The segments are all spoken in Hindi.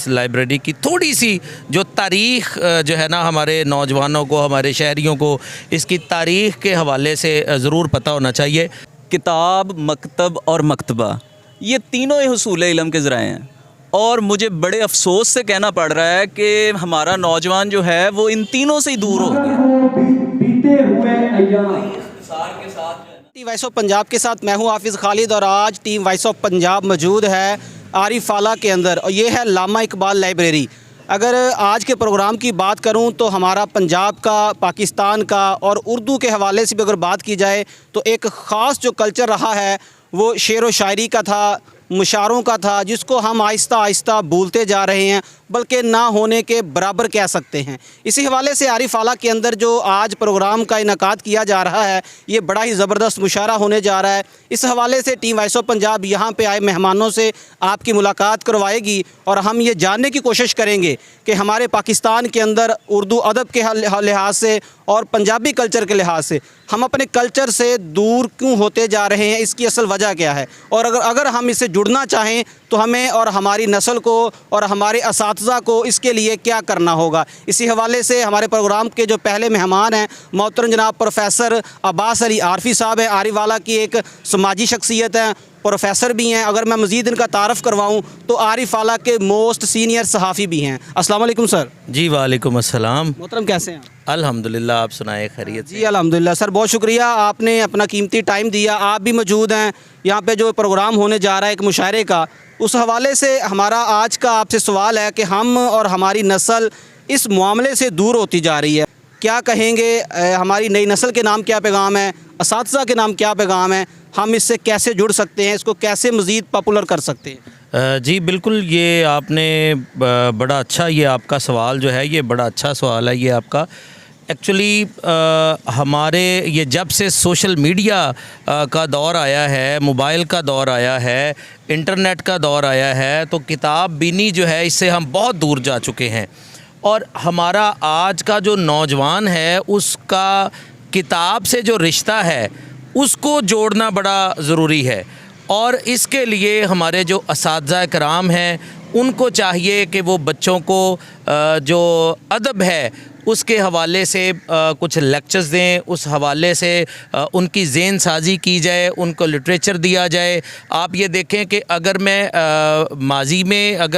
इस लाइब्रेरी की थोड़ी सी जो तारीख़ जो है ना, हमारे नौजवानों को, हमारे शहरियों को इसकी तारीख़ के हवाले से ज़रूर पता होना चाहिए। किताब, मकतब और मकतबा, ये तीनों ही हुसूल इल्म के ज़राए हैं, और मुझे बड़े अफसोस से कहना पड़ रहा है कि हमारा नौजवान जो है वो इन तीनों से ही दूर हो गया। टीम वॉइस ऑफ पंजाब के साथ मैं हूं हाफिज़ खालिद, और आज टीम वॉइस ऑफ पंजाब मौजूद है आरिफ आला के अंदर, और ये है लामा इकबाल लाइब्रेरी। अगर आज के प्रोग्राम की बात करूं तो हमारा पंजाब का, पाकिस्तान का और उर्दू के हवाले से भी अगर बात की जाए तो एक ख़ास जो कल्चर रहा है वो शेर व शायरी का था, मुशारों का था, जिसको हम आहिस्ता आहिस्ता भूलते जा रहे हैं, बल्कि ना होने के बराबर कह सकते हैं। इसी हवाले से आरिफ आला के अंदर जो आज प्रोग्राम का इनकाद किया जा रहा है, ये बड़ा ही ज़बरदस्त मुशारा होने जा रहा है। इस हवाले से टीम वॉइस ऑफ पंजाब यहाँ पे आए मेहमानों से आपकी मुलाकात करवाएगी, और हम ये जानने की कोशिश करेंगे कि हमारे पाकिस्तान के अंदर उर्दू अदब के लिहाज से और पंजाबी कल्चर के लिहाज से हम अपने कल्चर से दूर क्यों होते जा रहे हैं, इसकी असल वजह क्या है, और अगर हम इससे जुड़ना चाहें तो हमें और हमारी नस्ल को और हमारे असातिज़ा को इसके लिए क्या करना होगा। इसी हवाले से हमारे प्रोग्राम के जो पहले मेहमान हैं मोहतरम जनाब प्रोफेसर अब्बास अली आरफी साहब हैं। आरिफ आला की एक समाजी शख्सियत हैं, प्रोफेसर भी हैं। अगर मैं मज़ीद इनका तारफ़ करवाऊँ तो आरिफ आला के मोस्ट सीनियर सहाफ़ी भी हैं। अस्सलाम वालेकुम सर। जी वालेकुम अस्सलाम। मोहतरम कैसे हैं? अल्हम्दुलिल्लाह, आप सुनाए खैरियत? जी अल्हम्दुलिल्लाह सर, बहुत शुक्रिया, आपने अपना कीमती टाइम दिया। आप भी मौजूद हैं यहाँ पे जो प्रोग्राम होने जा रहा है एक मुशायरे का, उस हवाले से हमारा आज का आपसे सवाल है कि हम और हमारी नस्ल इस मामले से दूर होती जा रही है। क्या कहेंगे, हमारी नई नस्ल के नाम क्या पैगाम है, असातिज़ा के नाम क्या पैगाम है, हम इससे कैसे जुड़ सकते हैं, इसको कैसे मज़ीद पॉपुलर कर सकते हैं? जी बिल्कुल, ये आपने बड़ा अच्छा, ये आपका सवाल जो है ये बड़ा अच्छा सवाल है ये आपका। एक्चुअली हमारे ये जब से सोशल मीडिया का दौर आया है, मोबाइल का दौर आया है, इंटरनेट का दौर आया है, तो किताब बीनी जो है इससे हम बहुत दूर जा चुके हैं। और हमारा आज का जो नौजवान है उसका किताब से जो रिश्ता है उसको जोड़ना बड़ा ज़रूरी है, और इसके लिए हमारे जो असातिज़ा कराम हैं उनको चाहिए कि वो बच्चों को जो अदब है उसके हवाले से कुछ लेक्चर्स दें, उस हवाले से उनकी ज़हन साजी की जाए, उनको लिटरेचर दिया जाए। आप ये देखें कि अगर मैं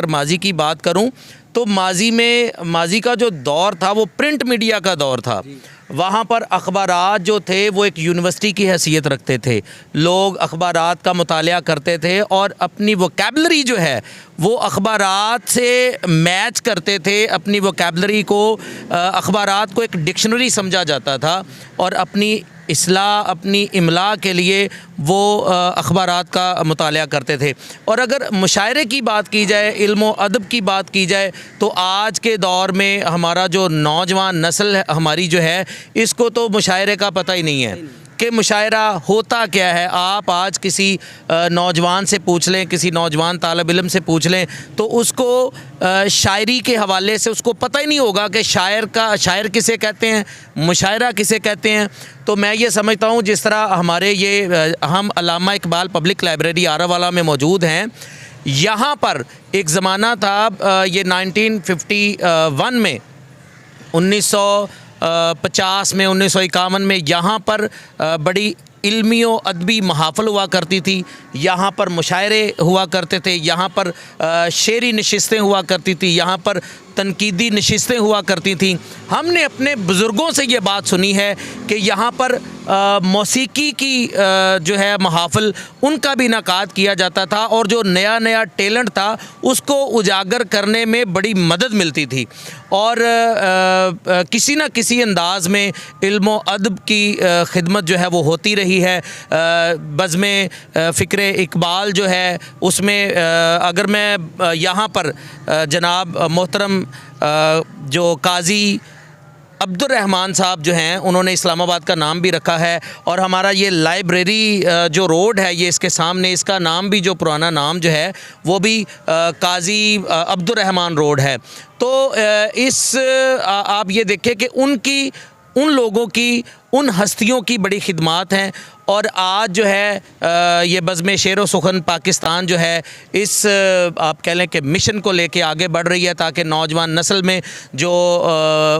माजी की बात करूं तो माजी का जो दौर था वो प्रिंट मीडिया का दौर था। वहाँ पर अखबारात जो थे वो एक यूनिवर्सिटी की हैसियत रखते थे। लोग अखबारात का मुतालिया करते थे और अपनी वोकैबलरी जो है वो अखबारात से मैच करते थे। अपनी वोकैबलरी को, अखबारात को एक डिक्शनरी समझा जाता था, और अपनी इस्लाह, अपनी इमला के लिए वो अखबारात का मुतालिया करते थे। और अगर मुशायरे की बात की जाए, इल्म अदब की बात की जाए, तो आज के दौर में हमारा जो नौजवान नस्ल हमारी जो है इसको तो मुशायरे का पता ही नहीं है कि मुशायरा होता क्या है। आप आज किसी नौजवान से पूछ लें, किसी नौजवान तालिब इल्म से पूछ लें, तो उसको शायरी के हवाले से उसको पता ही नहीं होगा कि शायर किसे कहते हैं, मुशायरा किसे कहते हैं। तो मैं ये समझता हूँ जिस तरह हमारे हम अल्लामा इकबाल पब्लिक लाइब्रेरी आरावाला में मौजूद हैं, यहाँ पर एक ज़माना था, ये 1951 में 1950 में 1951 में यहाँ पर बड़ी इल्मी व अदबी महाफ़िल हुआ करती थी। यहाँ पर मुशायरे हुआ करते थे, यहाँ पर शेरी नशिस्तें हुआ करती थी, यहाँ पर तनकीदी नशिस्तें हुआ करती थी। हमने अपने बुज़ुर्गों से ये बात सुनी है कि यहाँ पर मौसीकी की जो है महाफ़िल उनका भी इनेकाद किया जाता था, और जो नया नया टैलेंट था उसको उजागर करने में बड़ी मदद मिलती थी। और किसी न किसी अंदाज़ में इल्म अदब की खिदमत जो है वो होती रही है। बज़्म फ़िक्र इकबाल जो है उसमें अगर मैं यहाँ पर जनाब मोहतरम जो काजी अब्दुर्रहमान साहब जो हैं उन्होंने इस्लामाबाद का नाम भी रखा है, और हमारा ये लाइब्रेरी जो रोड है ये इसके सामने, इसका नाम भी जो पुराना नाम जो है वो भी काजी अब्दुर्रहमान रोड है। तो आप ये देखें कि उन लोगों की, उन हस्तियों की बड़ी खिदमात हैं, और आज जो है ये बज़्म शेर व सुखन पाकिस्तान जो है इस आप कह लें कि मिशन को लेके आगे बढ़ रही है, ताकि नौजवान नस्ल में जो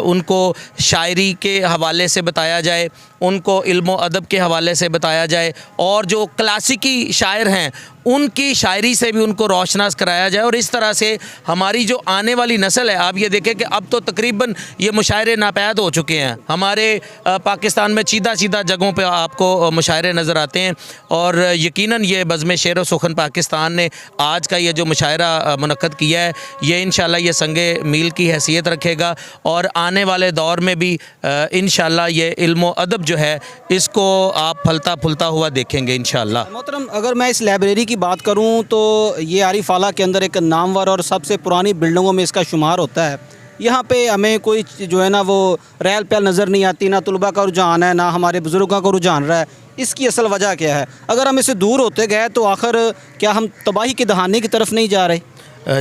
उनको शायरी के हवाले से बताया जाए, उनको इल्म व अदब के हवाले से बताया जाए, और जो क्लासिकी शायर हैं उनकी शायरी से भी उनको रोशनास कराया जाए। और इस तरह से हमारी जो आने वाली नस्ल है, आप ये देखें कि अब तो तकरीबन ये मुशायरे नापैद हो चुके हैं। हमारे पाकिस्तान में सीधा जगहों पे आपको मुशायरे नज़र आते हैं, और यकीनन ये बज़्म शेर व सुखन पाकिस्तान ने आज का ये जो मुशायरा मुनक्कद किया है, ये इंशाल्लाह ये संगे मील की हैसियत रखेगा, और आने वाले दौर में भी इंशाल्लाह ये इल्म व अदब जो है इसको आप फलता फूलता हुआ देखेंगे इंशाल्लाह। मोहतरम, अगर मैं इस लाइब्रेरी की बात करूं तो ये आरिफ आला के अंदर एक नामवर और सबसे पुरानी बिल्डिंगों में इसका शुमार होता है। यहाँ पे हमें कोई जो है ना वो रहल पहल नज़र नहीं आती, ना तलबा का रुझान है, ना हमारे बुज़ुर्गों का रुझान रहा है। इसकी असल वजह क्या है? अगर हम इससे दूर होते गए तो आखिर क्या हम तबाही के दहाने की तरफ नहीं जा रहे?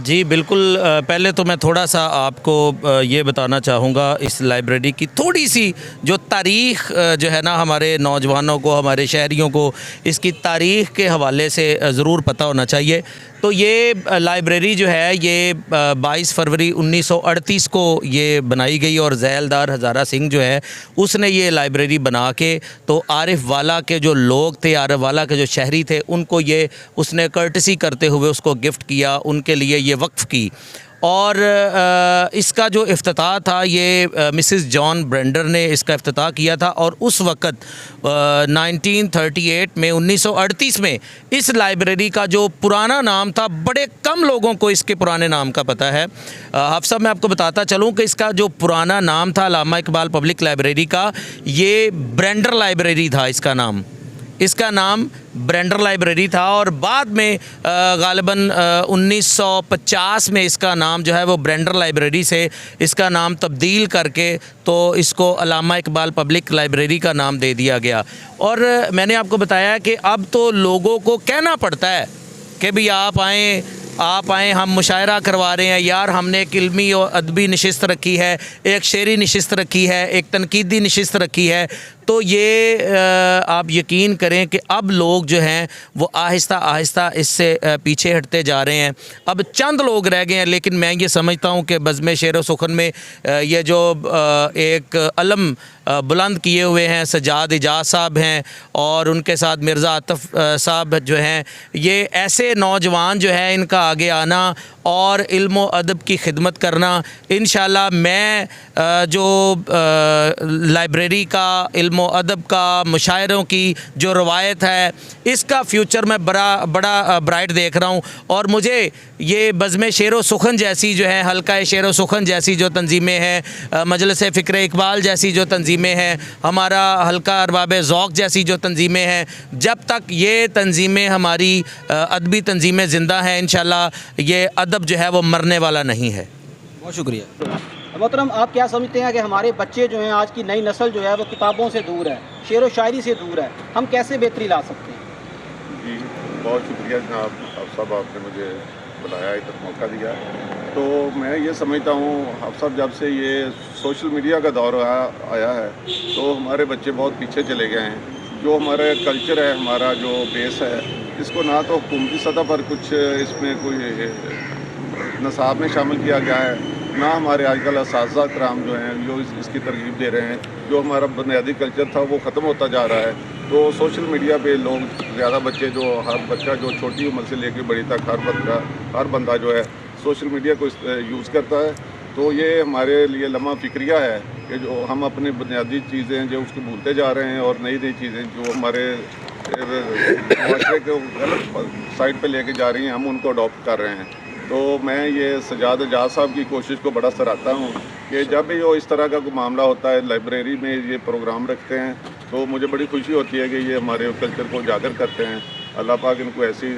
जी बिल्कुल। पहले तो मैं थोड़ा सा आपको ये बताना चाहूँगा इस लाइब्रेरी की थोड़ी सी जो तारीख़ जो है ना, हमारे नौजवानों को, हमारे शहरियों को इसकी तारीख़ के हवाले से ज़रूर पता होना चाहिए। तो ये लाइब्रेरी जो है ये 22 फरवरी 1938 को ये बनाई गई, और ज़ैलदार हज़ारा सिंह जो है उसने ये लाइब्रेरी बना के तो आरिफ वाला के जो लोग थे, आरिफ वाला के जो शहरी थे, उनको ये उसने कर्टसी करते हुए उसको गिफ्ट किया, उनके लिए ये वक्फ़ की। और इसका जो इफ्तिताह था ये मिसेस जॉन ब्रेंडर ने इसका इफ्तिताह किया था, और उस वक़्त 1938 में 1938 में इस लाइब्रेरी का जो पुराना नाम था, बड़े कम लोगों को इसके पुराने नाम का पता है। हाफ़िज़ साहब, मैं आपको बताता चलूँ कि इसका जो पुराना नाम था अल्लामा इकबाल पब्लिक लाइब्रेरी का, ये ब्रेंडर लाइब्रेरी था इसका नाम ब्रेंडर लाइब्रेरी था। और बाद में गालिबन 1950 में इसका नाम जो है वो ब्रेंडर लाइब्रेरी से इसका नाम तब्दील करके तो इसको अल्लामा इकबाल पब्लिक लाइब्रेरी का नाम दे दिया गया। और मैंने आपको बताया कि अब तो लोगों को कहना पड़ता है कि भाई आप आएँ, हम मुशायरा करवा रहे हैं यार, हमने एक इल्मी और अदबी नशिस्त रखी है, एक शेरी नशिस्त रखी है, एक तनकीदी नशिस्त रखी है। तो ये आप यकीन करें कि अब लोग जो हैं वो आहिस्ता आहिस्ता इससे पीछे हटते जा रहे हैं। अब चंद लोग रह गए हैं, लेकिन मैं ये समझता हूँ कि बज़्म शेर व सुखन में ये जो एक अलम बुलंद किए हुए हैं सजाद इजाज़ साहब हैं, और उनके साथ मिर्ज़ा आतिफ़ साहब जो हैं, ये ऐसे नौजवान जो हैं, इनका आगे आना और इल्म व अदब की खिदमत करना, इंशाल्लाह मैं जो लाइब्रेरी का इल्म व अदब का मुशायरों की जो रवायत है, इसका फ्यूचर मैं बड़ा ब्राइट देख रहा हूँ। और मुझे ये बज़्म शेर व सुखन जैसी जो है, हल्का शेर व सुखन जैसी जो तंजीमें हैं, मजलिस फ़िक्र इकबाल जैसी जो तंजीमें हैं, हमारा हल्का अरबाब ज़ौक़ जैसी जो तंजीमें हैं, जब तक ये तंजीमें हमारी अदबी तंजीमें ज़िंदा हैं, इंशाल्लाह ये अदब जो है वो मरने वाला नहीं है। बहुत शुक्रिया। मोहतरम, आप क्या समझते हैं कि हमारे बच्चे जो हैं, आज की नई नस्ल जो है वो किताबों से दूर है, शेर व शायरी से दूर है, हम कैसे बेहतरी ला सकते हैं? जी बहुत शुक्रिया जनाब, आप सब आपने मुझे बुलाया, इधर मौका दिया। तो मैं ये समझता हूँ आप सब जब से ये सोशल मीडिया का दौर आया है तो हमारे बच्चे बहुत पीछे चले गए हैं। जो हमारा कल्चर है, हमारा जो बेस है, इसको ना तो हुकूमती सतह पर कुछ इसमें कोई नसाब में शामिल किया गया है, ना हमारे आजकल असातिज़ा कराम जो हैं जो इसकी तरगीब दे रहे हैं। जो हमारा बुनियादी कल्चर था वो ख़त्म होता जा रहा है। तो सोशल मीडिया पे लोग ज़्यादा बच्चे, जो हर बच्चा जो छोटी उम्र से लेकर बड़ी तक हर बंदा जो है सोशल मीडिया को यूज़ करता है। तो ये हमारे लिए लम्हा फ़िक्रिया है कि जो हम अपनी बुनियादी चीज़ें जो उसको भूलते जा रहे हैं, और नई नई चीज़ें जो हमारे माशरे को गलत साइड पे लेके जा रही हैं, हम उनको अडॉप्ट कर रहे हैं। तो मैं ये सजाद इजाज़ साहब की कोशिश को बड़ा सराहता हूँ कि जब भी वो इस तरह का कोई मामला होता है, लाइब्रेरी में ये प्रोग्राम रखते हैं, तो मुझे बड़ी खुशी होती है कि ये हमारे कल्चर को उजागर करते हैं। अल्लाह पाक इनको ऐसी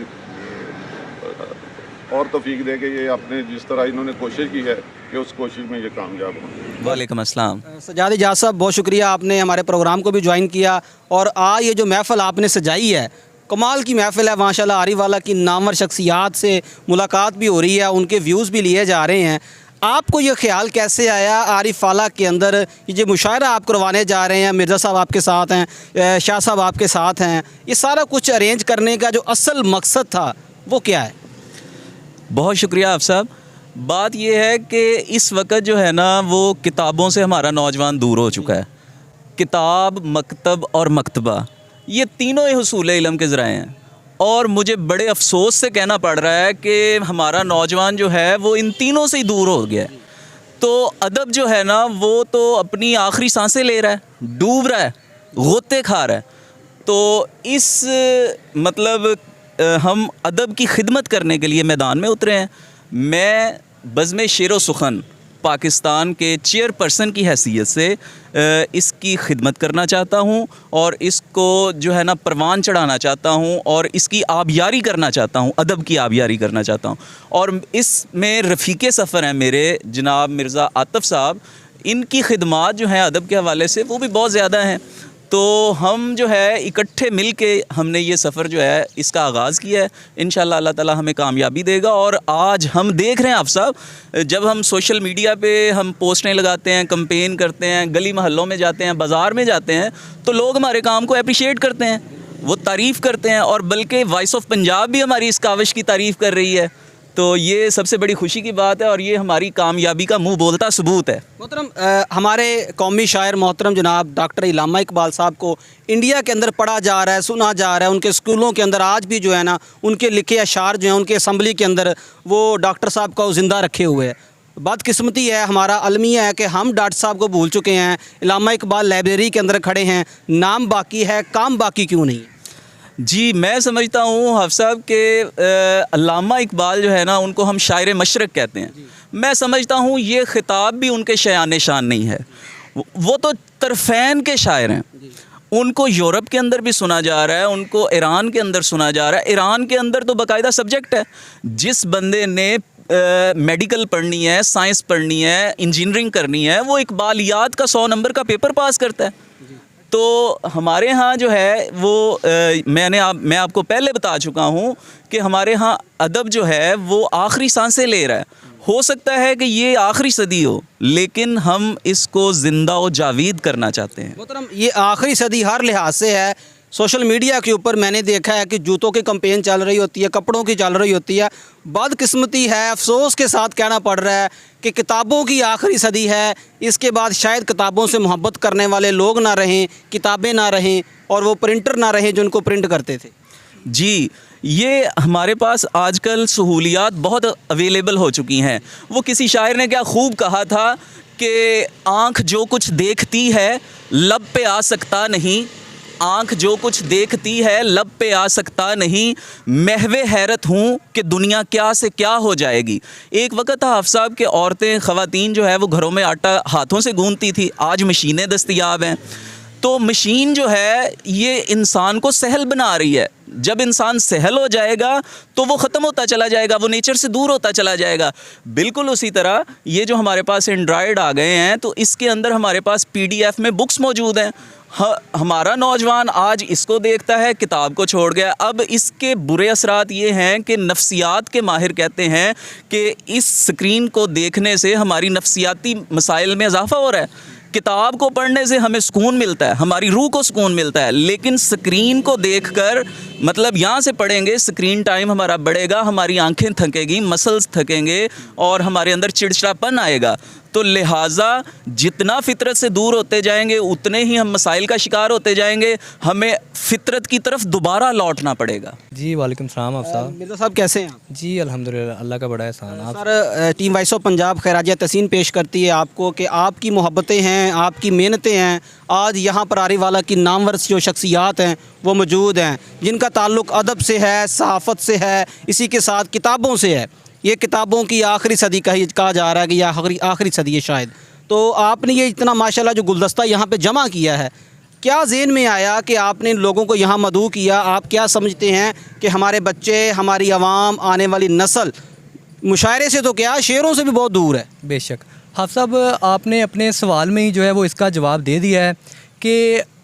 और तौफीक दे कि ये अपने जिस तरह इन्होंने कोशिश की है कि उस कोशिश में ये कामयाब हों। वालेकुम अस्सलाम। सजाद इजाज़ साहब, बहुत शुक्रिया, आपने हमारे प्रोग्राम को भी ज्वाइन किया, और आज ये जो महफ़िल आपने सजाई है, कमाल की महफ़िल है माशाल्लाह। आरिफ वाला की नामवर शख्सियात से मुलाकात भी हो रही है, उनके व्यूज़ भी लिए जा रहे हैं। आपको ये ख्याल कैसे आया आरिफ फाला के अंदर ये जो मुशायरा आप करवाने जा रहे हैं, मिर्ज़ा साहब आपके साथ हैं, शाह साहब आपके साथ हैं, ये सारा कुछ अरेंज करने का जो असल मकसद था वो क्या है? बहुत शुक्रिया आप साहब। बात ये है कि इस वक्त जो है ना वो किताबों से हमारा नौजवान दूर हो चुका है। किताब, मकतब और मकतबा, ये तीनों ही हुसूल इल्म के ज़राए हैं, और मुझे बड़े अफसोस से कहना पड़ रहा है कि हमारा नौजवान जो है वो इन तीनों से ही दूर हो गया है। तो अदब जो है ना वो तो अपनी आखिरी सांसें ले रहा है, डूब रहा है, गोते खा रहा है। तो इस मतलब हम अदब की खिदमत करने के लिए मैदान में उतरे हैं। मैं बज़्म शेर सुखन पाकिस्तान के चेयरपर्सन की हैसियत से इसकी खिदमत करना चाहता हूँ, और इसको जो है ना परवान चढ़ाना चाहता हूँ, और इसकी आबियारी करना चाहता हूँ, अदब की आबियारी करना चाहता हूँ। और इसमें रफ़ीक़े सफ़र हैं मेरे जनाब मिर्ज़ा आतिफ़ साहब, इनकी खिदमात जो हैं अदब के हवाले से वो भी बहुत ज़्यादा हैं। तो हम जो है इकट्ठे मिल के हमने ये सफ़र जो है इसका आगाज़ किया है। इंशाअल्लाह अल्लाह ताला हमें कामयाबी देगा। और आज हम देख रहे हैं आप साहब, जब हम सोशल मीडिया पे हम पोस्टें लगाते हैं, कैंपेन करते हैं, गली मोहल्लों में जाते हैं, बाज़ार में जाते हैं, तो लोग हमारे काम को अप्रिशिएट करते हैं, वो तारीफ़ करते हैं, और बल्कि वॉइस ऑफ पंजाब भी हमारी इस काविश की तारीफ़ कर रही है। तो ये सबसे बड़ी खुशी की बात है, और ये हमारी कामयाबी का मुंह बोलता सबूत है। मोहतरम, हमारे कौमी शायर मोहतरम जनाब डॉक्टर इल्लामा इकबाल साहब को इंडिया के अंदर पढ़ा जा रहा है, सुना जा रहा है। उनके स्कूलों के अंदर आज भी जो है ना उनके लिखे अशार जो हैं उनके असम्बली के अंदर वो डॉक्टर साहब को ज़िंदा रखे हुए हैं। बदकिस्मती है, हमारा अलमिया है कि हम डॉक्टर साहब को भूल चुके हैं। इल्लामा इकबाल लाइब्रेरी के अंदर खड़े हैं, नाम बाकी है, काम बाकी क्यों नहीं? जी, मैं समझता हूँ हाफ़ साहब के अल्लामा इकबाल जो है ना उनको हम शायर मशरक़ कहते हैं। मैं समझता हूँ ये ख़िताब भी उनके शान शान नहीं है, वो तो तरफ़ैन के शायर हैं। उनको यूरोप के अंदर भी सुना जा रहा है, उनको ईरान के अंदर सुना जा रहा है। ईरान के अंदर तो बाकायदा सब्जेक्ट है। जिस बंदे ने मेडिकल पढ़नी है, साइंस पढ़नी है, इंजीनियरिंग करनी है, वो इकबालियात का 100 नंबर का पेपर पास करता है। तो हमारे यहाँ जो है वो मैं आपको पहले बता चुका हूँ कि हमारे यहाँ अदब जो है वो आखिरी सांसें ले रहा है। हो सकता है कि ये आखिरी सदी हो, लेकिन हम इसको ज़िंदा व जावीद करना चाहते हैं। मोहतरम, ये आखिरी सदी हर लिहाज से है। सोशल मीडिया के ऊपर मैंने देखा है कि जूतों की कैंपेन चल रही होती है, कपड़ों की चल रही होती है। बदकिस्मती है, अफसोस के साथ कहना पड़ रहा है कि किताबों की आखिरी सदी है। इसके बाद शायद किताबों से मोहब्बत करने वाले लोग ना रहें, किताबें ना रहें, और वो प्रिंटर ना रहें जो उनको प्रिंट करते थे। जी, ये हमारे पास आजकल सहूलियात बहुत अवेलेबल हो चुकी हैं। वो किसी शायर ने क्या खूब कहा था कि आँख जो कुछ देखती है लब पे आ सकता नहीं, आँख जो कुछ देखती है लब पे आ सकता नहीं, महवे हैरत हूँ कि दुनिया क्या से क्या हो जाएगी। एक वक्त था हाफ़ साहब के औरतें, ख़वातीन जो है वो घरों में आटा हाथों से गूंथती थी, आज मशीनें दस्तयाब हैं। तो मशीन जो है ये इंसान को सहल बना रही है। जब इंसान सहल हो जाएगा तो वो ख़त्म होता चला जाएगा, वो नेचर से दूर होता चला जाएगा। बिल्कुल उसी तरह ये जो हमारे पास एंड्रॉयड आ गए हैं, तो इसके अंदर हमारे पास PDF में बुक्स मौजूद हैं। हमारा नौजवान आज इसको देखता है, किताब को छोड़ गया। अब इसके बुरे असरात ये हैं कि नफ्सियात के माहिर कहते हैं कि इस स्क्रीन को देखने से हमारी नफ्सियाती मसाइल में इजाफ़ा हो रहा है। किताब को पढ़ने से हमें सुकून मिलता है, हमारी रूह को सुकून मिलता है, लेकिन स्क्रीन को देखकर मतलब यहाँ से पढ़ेंगे, स्क्रीन टाइम हमारा बढ़ेगा, हमारी आंखें थकेंगी, मसल्स थकेंगे, और हमारे अंदर चिड़चिड़ापन आएगा। तो लिहाजा जितना फितरत से दूर होते जाएंगे उतने ही हम मसाइल का शिकार होते जाएंगे। हमें फितरत की तरफ दोबारा लौटना पड़ेगा। जी वालेकुम सलाम आप साहब। मिर्ज़ा साहब कैसे हैं आप? जी अल्हम्दुलिल्लाह, अल्लाह का बड़ा एहसान। आप sir, team voice of Punjab खैराज तहसीन पेश करती है आपको कि आपकी मोहब्बतें हैं, आपकी मेहनतें हैं। आज यहाँ पर आरिफ वाला की नामवर जो शख्सियात हैं वो मौजूद हैं, जिनका ताल्लुक़ अदब से है, सहाफ़त से है, इसी के साथ किताबों से है। ये किताबों की आखिरी सदी कहा जा रहा है कि यह आखिरी सदी है शायद। तो आपने ये इतना माशाल्लाह जो गुलदस्ता यहाँ पे जमा किया है, क्या ज़हन में आया कि आपने लोगों को यहाँ मदऊ किया? आप क्या समझते हैं कि हमारे बच्चे, हमारी आवाम, आने वाली नस्ल मुशायरे से तो क्या शेरों से भी बहुत दूर है? बेशक हाफ़ साहब, आपने अपने सवाल में ही जो है वो इसका जवाब दे दिया है कि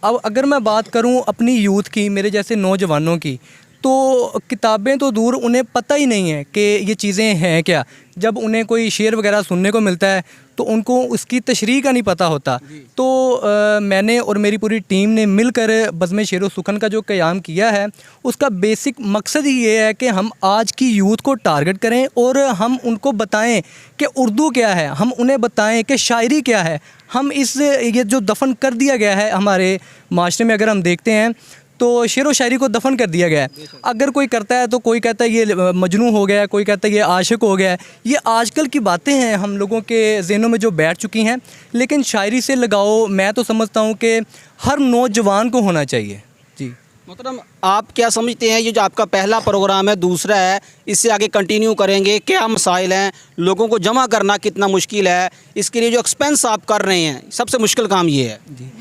अब अगर मैं बात करूं अपनी यूथ की, मेरे जैसे नौजवानों की, तो किताबें तो दूर, उन्हें पता ही नहीं है कि ये चीज़ें हैं क्या। जब उन्हें कोई शेर वगैरह सुनने को मिलता है तो उनको उसकी तशरीह का नहीं पता होता। तो मैंने और मेरी पूरी टीम ने मिलकर बज़्म शेर व सुखन का जो क़याम किया है, उसका बेसिक मकसद ही ये है कि हम आज की यूथ को टारगेट करें और हम उनको बताएं कि उर्दू क्या है, हम उन्हें बताएं कि शायरी क्या है। हम ये जो दफन कर दिया गया है हमारे माशरे में, अगर हम देखते हैं तो शेर व शायरी को दफन कर दिया गया है। अगर कोई करता है तो कोई कहता है ये मजनू हो गया है, कोई कहता है ये आशिक हो गया है। ये आजकल की बातें हैं हम लोगों के ज़हनों में जो बैठ चुकी हैं। लेकिन शायरी से लगाओ मैं तो समझता हूँ कि हर नौजवान को होना चाहिए। जी मोहतरम, आप क्या समझते हैं, ये जो आपका पहला प्रोग्राम है, दूसरा है, इससे आगे कंटिन्यू करेंगे, क्या मसाइल हैं, लोगों को जमा करना कितना मुश्किल है, इसके लिए जो एक्सपेंस आप कर रहे हैं, सबसे मुश्किल काम ये है? जी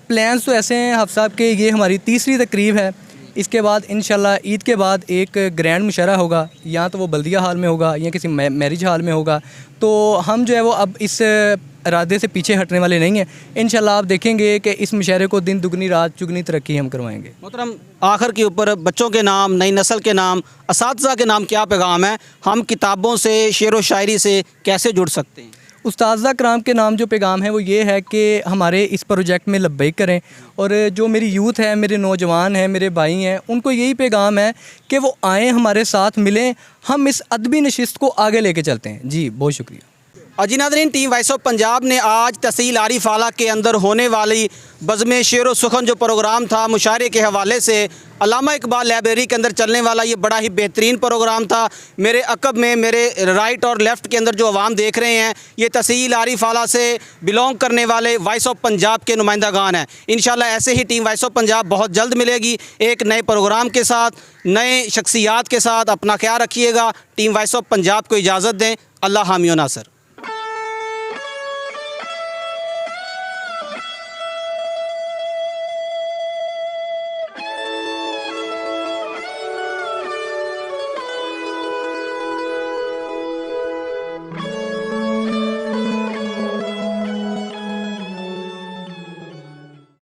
प्लान्स तो ऐसे हैं हाफ़िज़ साहब के, ये हमारी तीसरी तकरीब है। इसके बाद इंशाल्लाह ईद के बाद एक ग्रैंड मुशायरा होगा, या तो वो बल्दिया हाल में होगा या किसी मैरिज हाल में होगा। तो हम जो है वो अब इस इरादे से पीछे हटने वाले नहीं हैं। इंशाल्लाह आप देखेंगे कि इस मुशायरे को दिन दुगनी रात चुगनी तरक्की हम करवाएंगे। मोहतरम, आखिर के ऊपर बच्चों के नाम, नई नस्ल के नाम, असातिज़ा के नाम क्या पैगाम है, हम किताबों से, शेर व शायरी से कैसे जुड़ सकते हैं? उस्ताज़ा कराम के नाम जो पैगाम है वो ये है कि हमारे इस प्रोजेक्ट में लब्बैक करें। और जो मेरी यूथ है, मेरे नौजवान हैं, मेरे भाई हैं, उनको यही पैगाम है कि वो आएँ, हमारे साथ मिलें, हम इस अदबी नशिस्त को आगे लेके चलते हैं। जी बहुत शुक्रिया। जी नाज़रीन, टीम वॉइस ऑफ पंजाब ने आज तहसील आरिफ आला के अंदर होने वाली बज़्म शेर व सुखन जो प्रोग्राम था, मुशायरे के हवाले से अल्लामा इकबाल लाइब्रेरी के अंदर चलने वाला ये बड़ा ही बेहतरीन प्रोग्राम था। मेरे अकब में, मेरे राइट और लेफ़्ट के अंदर जो अवाम देख रहे हैं, ये तहसील आरिफ आला से बिलोंग करने वाले वॉइस ऑफ पंजाब के नुमाइंदागान हैं। इंशाल्लाह ऐसे ही टीम वॉइस ऑफ पंजाब बहुत जल्द मिलेगी एक नए प्रोग्राम के साथ, नए शख्सियात के साथ। अपना ख्याल रखिएगा। टीम वॉइस ऑफ पंजाब को इजाज़त दें। अल्लाह हामी व नासर।